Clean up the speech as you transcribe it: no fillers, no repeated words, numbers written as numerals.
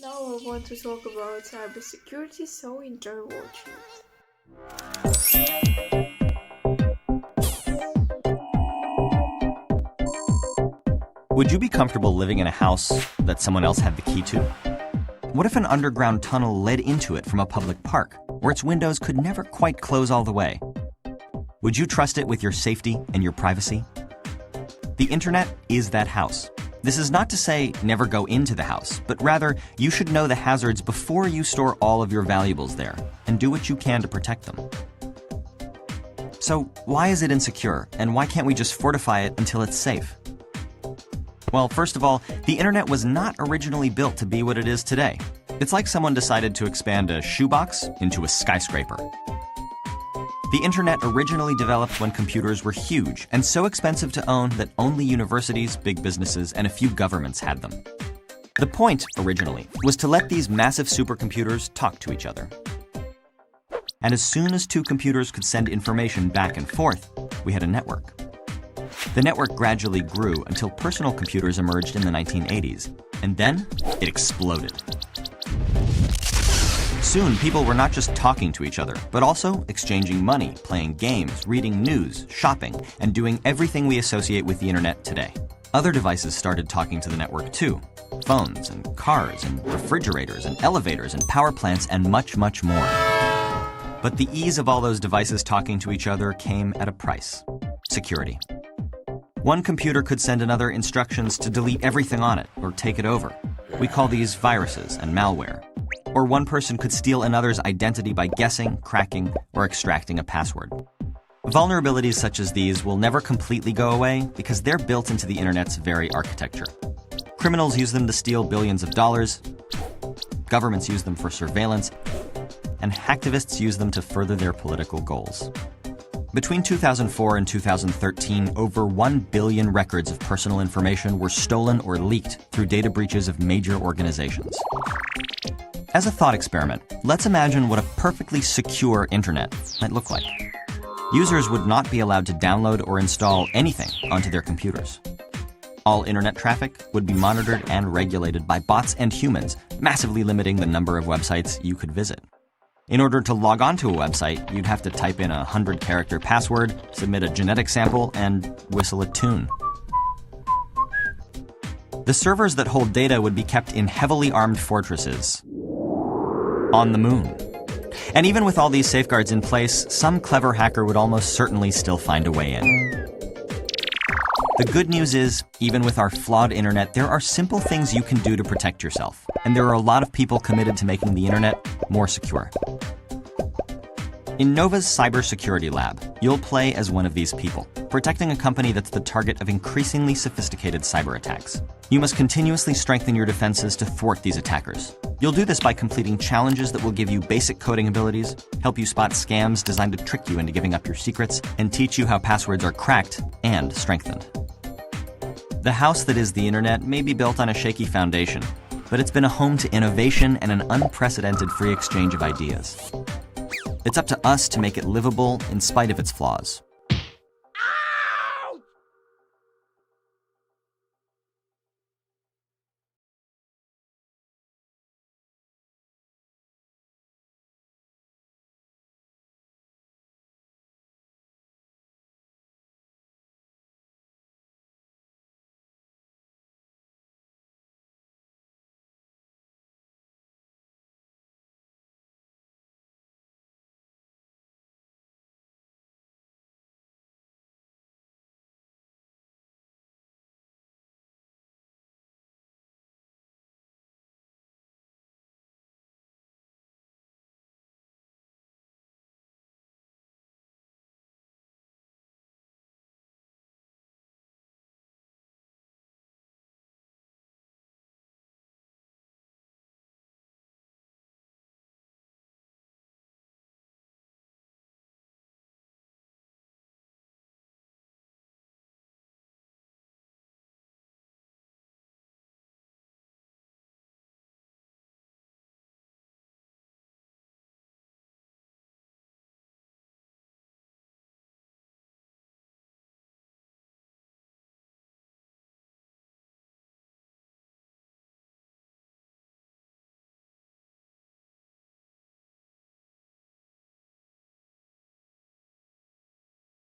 Now I want to talk about cybersecurity, so enjoy watching. Would you be comfortable living in a house that someone else had the key to? What if an underground tunnel led into it from a public park, where its windows could never quite close all the way? Would you trust it with your safety and your privacy? The internet is that house. This is not to say never go into the house, but rather you should know the hazards before you store all of your valuables there, and do what you can to protect them. So why is it insecure, and why can't we just fortify it until it's safe? Well, first of all, the internet was not originally built to be what it is today. It's like someone decided to expand a shoebox into a skyscraper. The internet originally developed when computers were huge and so expensive to own that only universities, big businesses, and a few governments had them. The point, originally, was to let these massive supercomputers talk to each other. And as soon as two computers could send information back and forth, we had a network. The network gradually grew until personal computers emerged in the 1980s, and then it exploded. Soon, people were not just talking to each other, but also exchanging money, playing games, reading news, shopping, and doing everything we associate with the internet today. Other devices started talking to the network too. Phones and cars and refrigerators and elevators and power plants and much, much more. But the ease of all those devices talking to each other came at a price: security. One computer could send another instructions to delete everything on it or take it over. We call these viruses and malware. Or one person could steal another's identity by guessing, cracking, or extracting a password. Vulnerabilities such as these will never completely go away because they're built into the internet's very architecture. Criminals use them to steal billions of dollars, governments use them for surveillance, and hacktivists use them to further their political goals. Between 2004 and 2013, over 1 billion records of personal information were stolen or leaked through data breaches of major organizations. As a thought experiment, let's imagine what a perfectly secure internet might look like. Users would not be allowed to download or install anything onto their computers. All internet traffic would be monitored and regulated by bots and humans, massively limiting the number of websites you could visit. In order to log onto a website, you'd have to type in a 100-character password, submit a genetic sample, and whistle a tune. The servers that hold data would be kept in heavily armed fortresses on the moon. And even with all these safeguards in place, some clever hacker would almost certainly still find a way in. The good news is, even with our flawed internet, there are simple things you can do to protect yourself. And there are a lot of people committed to making the internet more secure. In Nova's Cybersecurity Lab, you'll play as one of these people, protecting a company that's the target of increasingly sophisticated cyber attacks. You must continuously strengthen your defenses to thwart these attackers. You'll do this by completing challenges that will give you basic coding abilities, help you spot scams designed to trick you into giving up your secrets, and teach you how passwords are cracked and strengthened. The house that is the internet may be built on a shaky foundation, but it's been a home to innovation and an unprecedented free exchange of ideas. It's up to us to make it livable in spite of its flaws.